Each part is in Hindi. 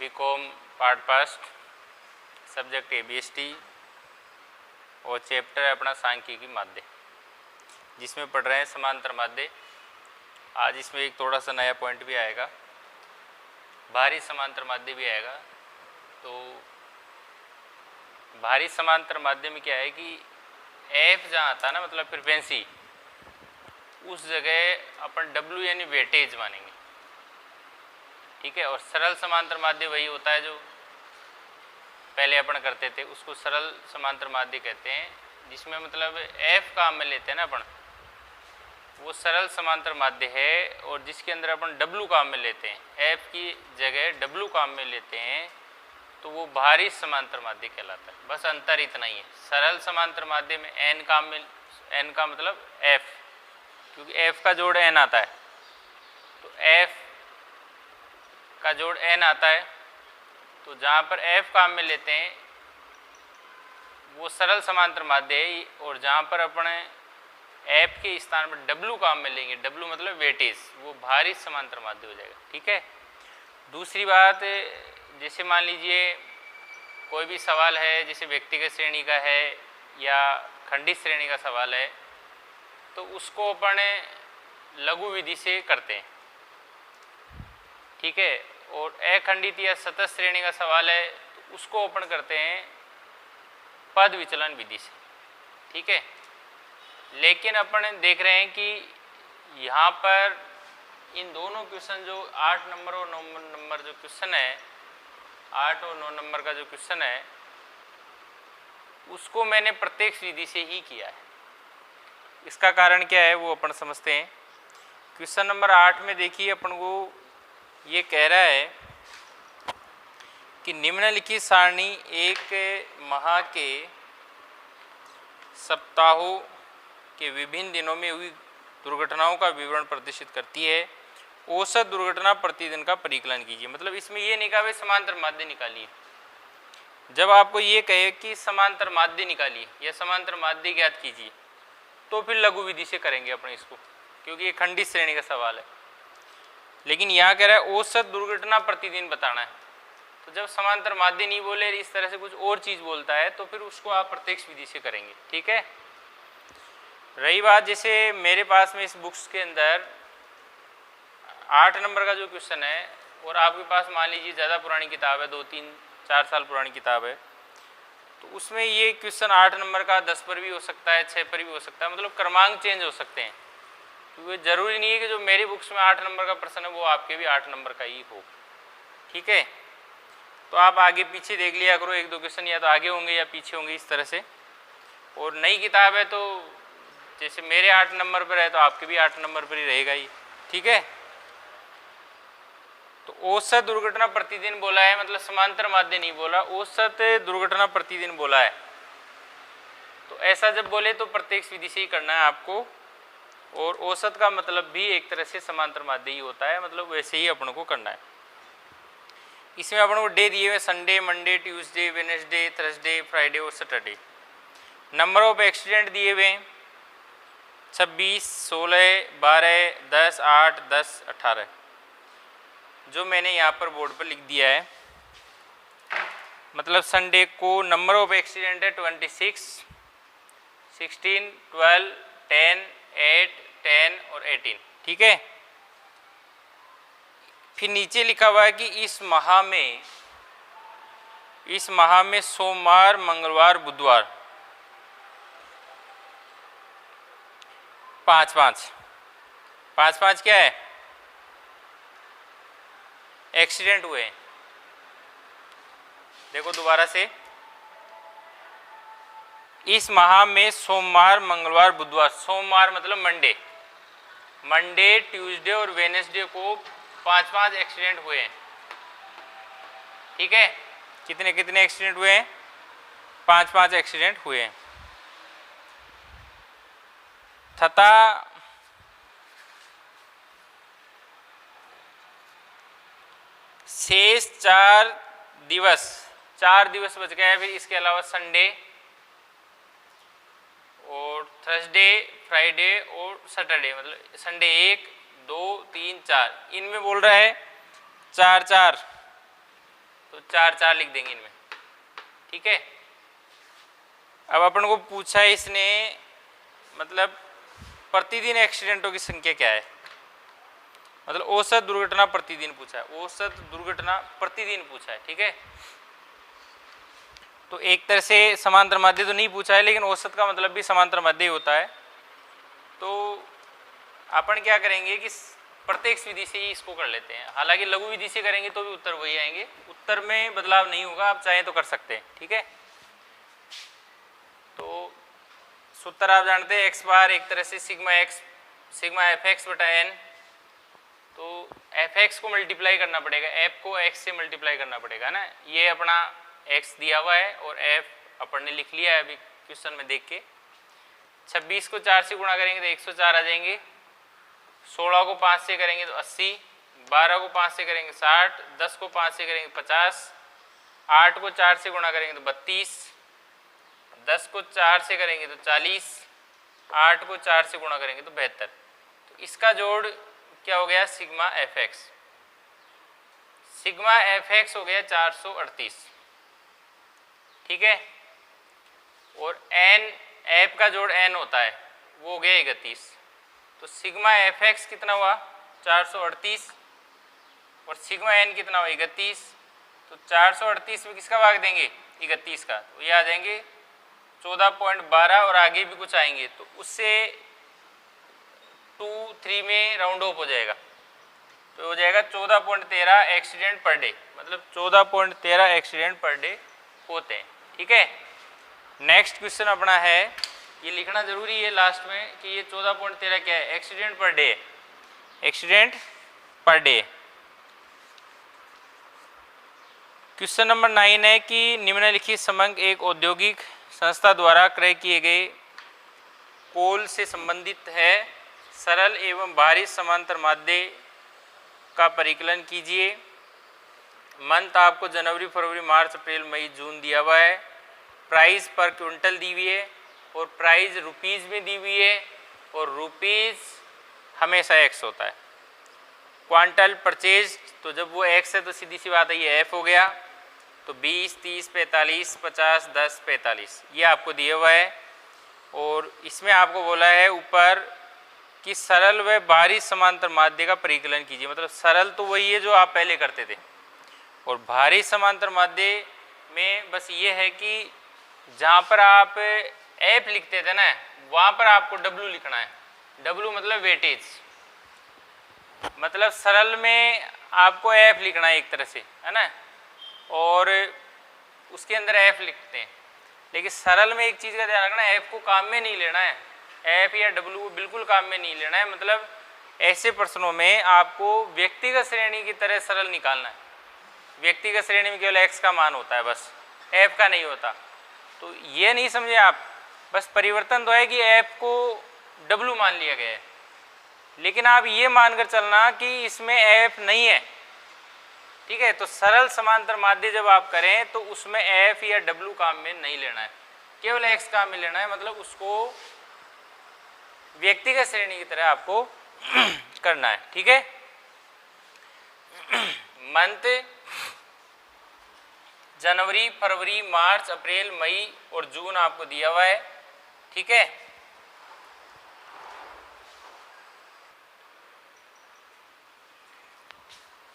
BCom part first, subject ABST और चैप्टर है अपना सांख्यिकी माध्य, जिसमें पढ़ रहे हैं समांतर माध्य। आज इसमें एक थोड़ा सा नया पॉइंट भी आएगा, भारी समांतर माध्य भी आएगा। तो भारी समांतर माध्य में क्या है कि F जहाँ आता है ना, मतलब फ्रीक्वेंसी, उस जगह अपन W यानी वेटेज मानेंगे, ठीक है। और सरल समांतर माध्य वही होता है जो पहले अपन करते थे, उसको सरल समांतर माध्य कहते हैं, जिसमें मतलब F काम में लेते हैं ना अपन, वो सरल समांतर माध्य है। और जिसके अंदर अपन W काम में लेते हैं, F की जगह W काम में लेते हैं, तो वो भारी समांतर माध्य कहलाता है। बस अंतर इतना ही है, सरल समांतर माध्य में N काम में, N का मतलब F, क्योंकि F का जोड़ N आता है, तो F का जोड़ N आता है। तो जहाँ पर F काम में लेते हैं वो सरल समांतर माध्य है, और जहाँ पर अपन F के स्थान पर W काम में लेंगे, W मतलब वेटेज, वो भारी समांतर माध्य हो जाएगा, ठीक है। दूसरी बात, जैसे मान लीजिए कोई भी सवाल है, जैसे व्यक्तिगत श्रेणी का है या खंडित श्रेणी का सवाल है, तो उसको अपन लघु विधि से करते हैं, ठीक है। और अखंडित या सतत श्रेणी का सवाल है, तो उसको अपन करते हैं पद विचलन विधि से, ठीक है। लेकिन अपन देख रहे हैं कि यहाँ पर इन दोनों क्वेश्चन जो 8 नंबर और 9 नंबर जो क्वेश्चन है, 8 और 9 नंबर का जो क्वेश्चन है, उसको मैंने प्रत्यक्ष विधि से ही किया है। इसका कारण क्या है वो अपन समझते हैं। क्वेश्चन नंबर 8 में देखिए, अपन को ये कह रहा है कि निम्नलिखित सारणी एक माह के सप्ताहों के विभिन्न दिनों में हुई दुर्घटनाओं का विवरण प्रदर्शित करती है। औसत दुर्घटना प्रतिदिन का परिकलन कीजिए। मतलब इसमें ये नहीं कहा भाई समांतर माध्य निकालिए। जब आपको ये कहे कि समांतर माध्य निकालिए या समांतर माध्य ज्ञात कीजिए, तो फिर लघु विधि से करेंगे अपन इसको, क्योंकि ये खंडित श्रेणी का सवाल है। लेकिन यहाँ कह रहा है औसत दुर्घटना प्रतिदिन बताना है, तो जब समांतर माध्य नहीं बोले, इस तरह से कुछ और चीज़ बोलता है, तो फिर उसको आप प्रत्यक्ष विधि से करेंगे, ठीक है। रही बात, जैसे मेरे पास में इस बुक्स के अंदर 8 नंबर का जो क्वेश्चन है, और आपके पास मान लीजिए ज़्यादा पुरानी किताब है, 2, 3, 4 साल पुरानी किताब है, तो उसमें ये क्वेश्चन 8 नंबर का 10 पर भी हो सकता है, 6 पर भी हो सकता है, मतलब क्रमांक चेंज हो सकते हैं। क्योंकि ज़रूरी नहीं है कि जो मेरी बुक्स में 8 नंबर का प्रश्न है वो आपके भी 8 नंबर का ही हो, ठीक है। तो आप आगे पीछे देख लिया करो, 1-2 क्वेश्चन या तो आगे होंगे या पीछे होंगे, इस तरह से। और नई किताब है तो जैसे मेरे 8 नंबर पर है तो आपके भी 8 नंबर पर ही रहेगा ही, ठीक है। तो औसत दुर्घटना प्रतिदिन बोला है, मतलब समांतर माध्य नहीं बोला, औसत दुर्घटना प्रतिदिन बोला है। तो ऐसा जब बोले तो प्रत्यक्ष विधि से ही करना है आपको। और औसत का मतलब भी एक तरह से समांतर माध्य ही होता है, मतलब वैसे ही अपन को करना है। इसमें अपन को डे दिए हुए Sunday, Monday, Tuesday, Wednesday, Thursday, Friday और सैटरडे। नंबर ऑफ एक्सीडेंट दिए हुए 26, 16, 12, 10, 8, 10, 18, जो मैंने यहाँ पर बोर्ड पर लिख दिया है। मतलब संडे को नंबर ऑफ एक्सीडेंट है 26, 16, 12, 10, 8, 10 और 18, ठीक है। फिर नीचे लिखा हुआ है कि इस माह में सोमवार, मंगलवार, बुधवार 5-5 क्या है, एक्सीडेंट हुए। देखो दोबारा से, इस माह में सोमवार, मंगलवार, बुधवार, सोमवार मतलब मंडे, ट्यूसडे और वेडनेसडे को 5-5 एक्सीडेंट हुए हैं, ठीक है। कितने एक्सीडेंट हुए हैं, 5-5 एक्सीडेंट हुए हैं। तथा शेष 4 दिवस बच गए हैं। फिर इसके अलावा संडे और थर्सडे, फ्राइडे और सैटरडे, मतलब संडे 1, 2, 3, 4, इनमें बोल रहा है 4-4 तो 4 4 लिख देंगे इनमें, ठीक है। अब अपन को पूछा है इसने मतलब प्रतिदिन एक्सीडेंटों की संख्या क्या है, मतलब औसत दुर्घटना प्रतिदिन पूछा है, औसत दुर्घटना प्रतिदिन पूछा है, ठीक है। तो एक तरह से समांतर माध्य तो नहीं पूछा है, लेकिन औसत का मतलब भी समांतर माध्य होता है। तो अपन क्या करेंगे कि प्रत्यक्ष विधि से ही इसको कर लेते हैं, हालांकि लघु विधि से करेंगे तो भी उत्तर वही आएंगे, उत्तर में बदलाव नहीं होगा, आप चाहें तो कर सकते हैं, ठीक है। तो सूत्र आप जानते हैं, एक्स बार एक तरह से सिग्मा एफ एक्स बटा एन, तो एफ एक्स को मल्टीप्लाई करना पड़ेगा, एफ को एक्स से मल्टीप्लाई करना पड़ेगा ना। ये अपना एक्स दिया हुआ है और एफ अपन ने लिख लिया है अभी क्वेश्चन में देख के। 26 को 4 से गुणा करेंगे तो 104 आ जाएंगे, 16 को 5 से करेंगे तो 80, 12 को 5 से करेंगे 60, 10 को 5 से करेंगे 50, 8 को 4 से गुणा करेंगे तो 32, 10 को 4 से करेंगे तो 40, 8 को 4 से गुणा करेंगे तो 72। तो इसका जोड़ क्या हो गया, sigma F x. Sigma F x हो गया 438, ठीक है। और एन, एफ का जोड़ एन होता है, वो हो गया 31। तो सिग्मा एफ एक्स कितना हुआ 438 और सिग्मा एन कितना हुआ 31। तो 438 में किसका भाग देंगे 31 का, तो ये आ जाएंगे 14.12 और आगे भी कुछ आएंगे, तो उससे 2 3 में राउंड ऑफ हो जाएगा, तो हो जाएगा 14.13 एक्सीडेंट पर डे, मतलब 14.13 एक्सीडेंट पर डे होते हैं, ठीक है। नेक्स्ट क्वेश्चन अपना है, ये लिखना जरूरी है लास्ट में कि ये 14.13 क्या है, accident per day, accident per day. Question number 9 है कि निम्नलिखित समंग एक औद्योगिक संस्था द्वारा क्रय किए गए कोल से संबंधित है, सरल एवं भारी समांतर माध्य का परिकलन कीजिए। मंथ आपको जनवरी फरवरी मार्च अप्रैल मई जून दिया हुआ है, प्राइस पर क्विंटल दी हुई है और प्राइस रुपीज़ में दी हुई है और रुपीज़ हमेशा एक्स होता है। क्वांटल परचेज, तो जब वो एक्स है तो सीधी सी बात है ये एफ हो गया, तो 20 30 45 50 10 45 ये आपको दिया हुआ है। और इसमें आपको बोला है ऊपर कि सरल व भारी समांतर माध्य का परिकलन कीजिए, मतलब सरल तो वही है जो आप पहले करते थे, और भारी समांतर माध्य में बस ये है कि जहाँ पर आप एफ लिखते थे ना वहाँ पर आपको डब्ल्यू लिखना है। डब्ल्यू मतलब वेटेज, मतलब सरल में आपको एफ लिखना है एक तरह से, है ना, और उसके अंदर एफ लिखते हैं। लेकिन सरल में एक चीज़ का ध्यान रखना, एफ को काम में नहीं लेना है, एफ या डब्ल्यू को बिल्कुल काम में नहीं लेना है। मतलब ऐसे प्रश्नों में आपको व्यक्तिगत श्रेणी की तरह सरल निकालना है। व्यक्तिगत श्रेणी में केवल एक्स का मान होता है, बस एफ का नहीं होता। तो ये नहीं समझे आप, बस परिवर्तन तो है कि एफ को डब्ल्यू मान लिया गया है, लेकिन आप ये मानकर चलना कि इसमें एफ नहीं है, ठीक है। तो सरल समांतर माध्य जब आप करें तो उसमें एफ या डब्ल्यू काम में नहीं लेना है, केवल एक्स काम में लेना है, मतलब उसको व्यक्तिगत श्रेणी की तरह आपको करना है, ठीक है। मंथ जनवरी फरवरी मार्च अप्रैल मई और जून आपको दिया हुआ है, ठीक है।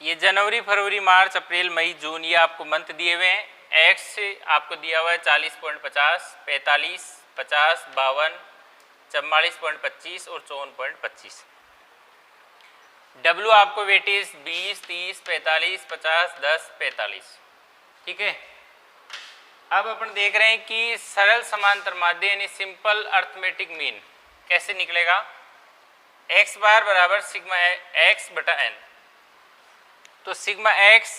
ये जनवरी फरवरी मार्च अप्रैल मई जून ये आपको मंथ दिए हुए हैं। एक्स आपको दिया हुआ है 40.50 45 50 52 44.25 और 54.25। डब्ल्यू आपको वेटेज 20 30 45 50 10 45, ठीक है। अब अपन देख रहे हैं कि सरल समांतर माध्य यानी सिंपल अर्थमेटिक मीन कैसे निकलेगा। एक्स बार बराबर सिग्मा एक्स बटा एन, तो सिग्मा एक्स,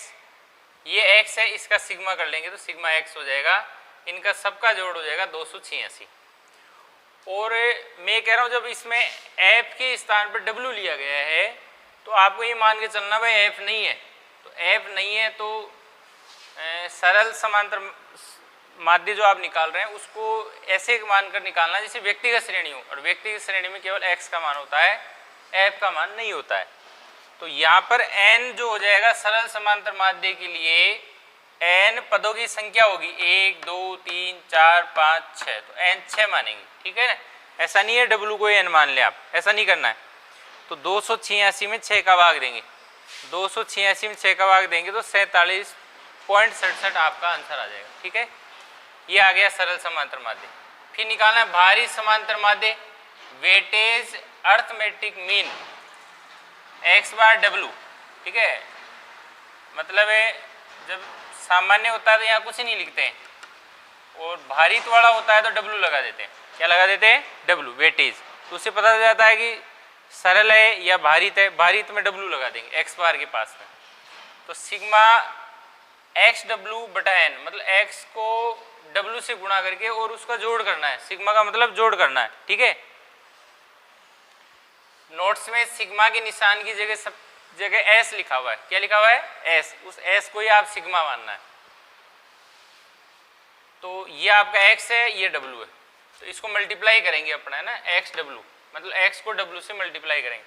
ये एक्स है, इसका सिग्मा कर लेंगे तो सिग्मा एक्स हो जाएगा, इनका सबका जोड़ हो जाएगा 286। और मैं कह रहा हूँ जब इसमें एफ के स्थान पर डब्ल्यू लिया गया है तो आपको ये मान के चलना भाई एफ नहीं है, तो एफ नहीं है तो सरल समांतर माध्य जो आप निकाल रहे हैं उसको ऐसे मानकर निकालना जैसे व्यक्तिगत श्रेणी हो, और व्यक्तिगत श्रेणी में केवल एक्स का मान होता है, एफ का मान नहीं होता है। तो यहाँ पर एन जो हो जाएगा सरल समांतर माध्य के लिए n पदों की संख्या होगी 1 2 3 4 5 6, तो n 6 मानेंगे, ठीक है ना। ऐसा नहीं है w को n मान ले आप, ऐसा नहीं करना है। तो 286 में 6 का भाग देंगे, 286 में 6 का भाग देंगे तो 47.67 आपका आंसर आ जाएगा, ठीक है। ये आ गया सरल समांतर माध्य। फिर निकालना है भारी समांतर माध्य, वेटेज अर्थमेटिक मीन x बार w, ठीक है। मतलब है जब सामान्य होता है तो यहाँ कुछ नहीं लिखते हैं, और भारित वाला होता है तो w लगा देते हैं। क्या लगा देते हैं? w, weightage. तो उससे पता चल जाता है कि सरल है या भारित है। भारित में w लगा देंगे x बार के पास में। तो सिग्मा एक्स डब्ल्यू बटा एन, मतलब x को w से गुणा करके और उसका जोड़ करना है। सिग्मा का मतलब जोड़ करना है, ठीक है। नोट्स में सिग्मा के निशान की जगह सब जगह s लिखा हुआ है। क्या लिखा हुआ है? s। उस s को ही आप सिग्मा मानना है। तो ये आपका x है, ये w है, तो इसको मल्टीप्लाई करेंगे अपना, है ना, x w, मतलब x को w से मल्टीप्लाई करेंगे।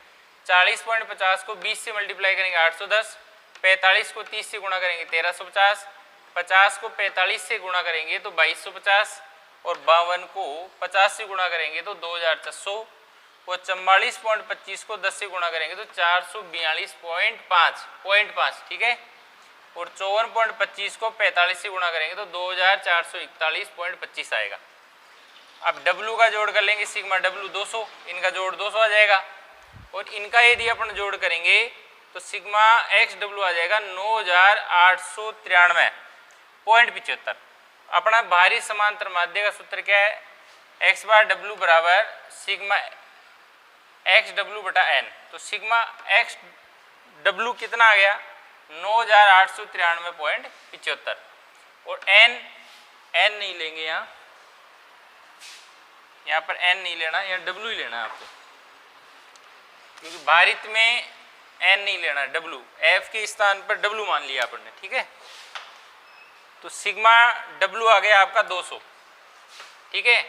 40.50 को 20 से मल्टीप्लाई करेंगे 810, 45 को 30 से गुणा करेंगे 1350, 50 को 45 से गुणा करेंगे तो 2250, और 52 को 50 से गुणा करेंगे तो 2400, और 44.25 को 10 से गुणा करेंगे तो 442.5, ठीक है। और 54.25 को 45 से गुणा करेंगे तो 2441.25 आएगा। अब w का जोड़ कर लेंगे, सिग्मा w 200, इनका जोड़ 200 आ जाएगा, और इनका यदि अपन जोड़ करेंगे तो सिग्मा एक्स डब्ल्यू आ जाएगा 9893.75। अपना भारी समांतर माध्य का सूत्र क्या है? x बार w बराबर सिग्मा एक्स डब्ल्यू बटा एन। तो सिग्मा एक्स डब्ल्यू कितना आ गया? 9893.75। और n नहीं लेंगे, यहाँ पर n नहीं लेना, यहाँ w ही लेना है आपको, क्योंकि भारित में n नहीं लेना, w, f के स्थान पर w मान लिया अपन ने, ठीक है। तो सिग्मा w आ गया आपका 200, ठीक है।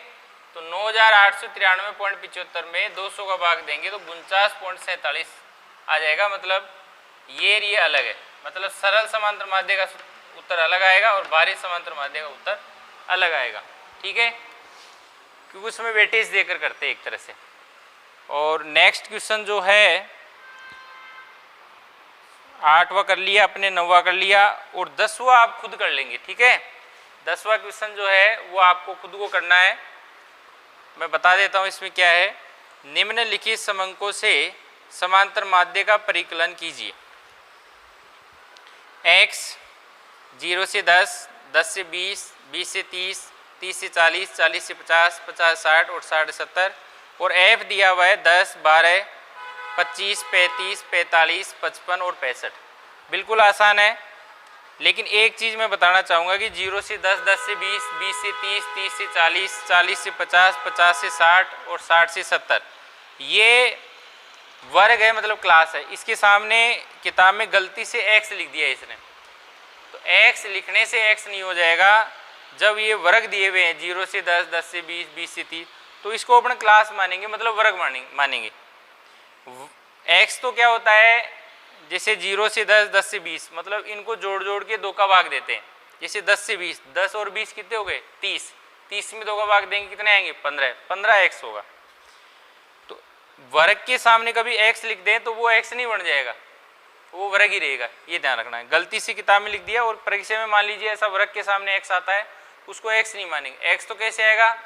तो 9893.75 में 200 का भाग देंगे तो 49.47 आ जाएगा। मतलब ये अलग है, मतलब सरल समांतर माध्य का उत्तर अलग आएगा और भारी समांतर माध्य का उत्तर अलग आएगा, ठीक है, क्योंकि उसमें वेटेज देकर करते हैं एक तरह से। और नेक्स्ट क्वेश्चन जो है 8वां कर लिया अपने, 9वां कर लिया, और 10वां आप खुद कर लेंगे, ठीक है। 10वां क्वेश्चन जो है वो आपको खुद को करना है। मैं बता देता हूँ इसमें क्या है। निम्नलिखित समंकों से समांतर माध्य का परिकलन कीजिए। x 0 से 10, 10 से 20, 20 से 30, 30 से 40, 40 से 50, 50 से 60 और 60 से 70, और f दिया हुआ है 10, 12, 25, 35, 45, 55 और 65। बिल्कुल आसान है, लेकिन एक चीज़ मैं बताना चाहूँगा कि 0 से 10, 10 से 20, 20 से 30, 30 से 40, 40 से 50, 50 से 60 और 60 से 70 ये वर्ग है, मतलब क्लास है। इसके सामने किताब में गलती से x लिख दिया है इसने, तो x लिखने से x नहीं हो जाएगा। जब ये वर्ग दिए हुए हैं 0 से 10, 10 से 20, 20 से 30, तो इसको अपन क्लास मानेंगे, मतलब वर्ग मानेंगे। x तो क्या होता है, जैसे 0 से 10, 10 से 20, मतलब इनको जोड़ के 2 का भाग देते हैं। जैसे 10 से 20, 10 और 20 कितने हो गए? 30, 30 में 2 का भाग देंगे कितने आएंगे? 15, 15x होगा। तो वर्ग के सामने कभी x लिख दें तो वो x नहीं बन जाएगा, वो वर्ग ही रहेगा, ये ध्यान रखना है। गलती से किताब में लिख दिया और परीक्षा में मान लीजिए ऐसा वर्ग के सामने x आता है, उसको x नहीं मानेंगे। x तो कैसे आएगा?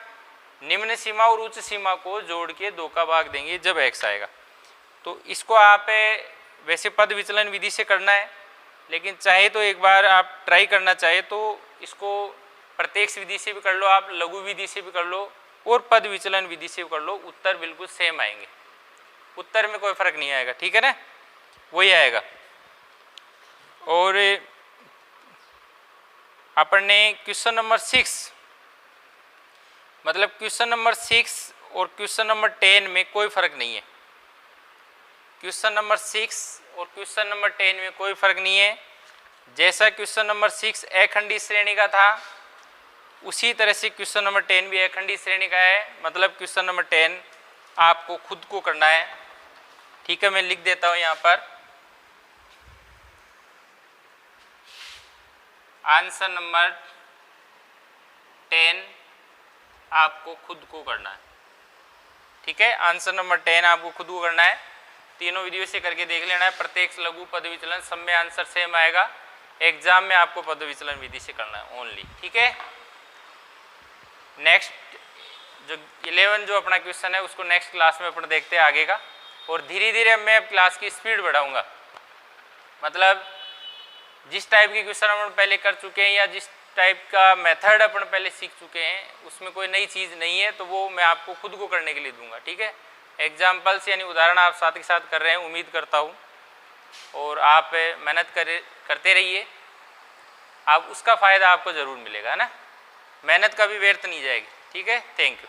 निम्न सीमा और उच्च सीमा को जोड़ के 2 का भाग देंगे जब x आएगा। तो इसको आप वैसे पद विचलन विधि से करना है, लेकिन चाहे तो एक बार आप ट्राई करना चाहे तो इसको प्रत्यक्ष विधि से भी कर लो, आप लघु विधि से भी कर लो और पद विचलन विधि से भी कर लो, उत्तर बिल्कुल सेम आएंगे, उत्तर में कोई फर्क नहीं आएगा, ठीक है ना, वही आएगा। और अपन ने क्वेश्चन नंबर 6, मतलब क्वेश्चन नंबर 6 और क्वेश्चन नंबर 10 में कोई फर्क नहीं है। क्वेश्चन नंबर 6 और क्वेश्चन नंबर 10 में कोई फर्क नहीं है। जैसा क्वेश्चन नंबर 6 अखंडी श्रेणी का था, उसी तरह से क्वेश्चन नंबर 10 भी अखंडी श्रेणी का है। मतलब क्वेश्चन नंबर 10 आपको खुद को करना है, ठीक है। मैं लिख देता हूँ यहाँ पर, आंसर नंबर 10 आपको खुद को करना है। ठीक है, आंसर नंबर 10 आपको खुद को करना है। तीनों वीडियो से करके देख लेना है। प्रत्येक लघु पद विचलन सब में आंसर सेम आएगा। एग्जाम में आपको पद विचलन विधि से करना है ओनली। ठीक है, नेक्स्ट जो 11 जो अपना क्वेश्चन है उसको नेक्स्ट क्लास में अपन देखते हैं आगे का। और धीरे धीरे मैं अब क्लास की स्पीड बढ़ाऊंगा। मतलब जिस टाइप के क्वेश्चन अपन पहले कर चुके हैं या जिस टाइप का मेथड अपन पहले सीख चुके हैं उसमें कोई नई चीज़ नहीं है, तो वो मैं आपको खुद को करने के लिए दूंगा। ठीक है, एग्जाम्पल्स यानी उदाहरण आप साथ के साथ कर रहे हैं, उम्मीद करता हूँ। और आप मेहनत करते रहिए, आप उसका फ़ायदा आपको ज़रूर मिलेगा, है ना। मेहनत कभी व्यर्थ नहीं जाएगी। ठीक है, थैंक यू।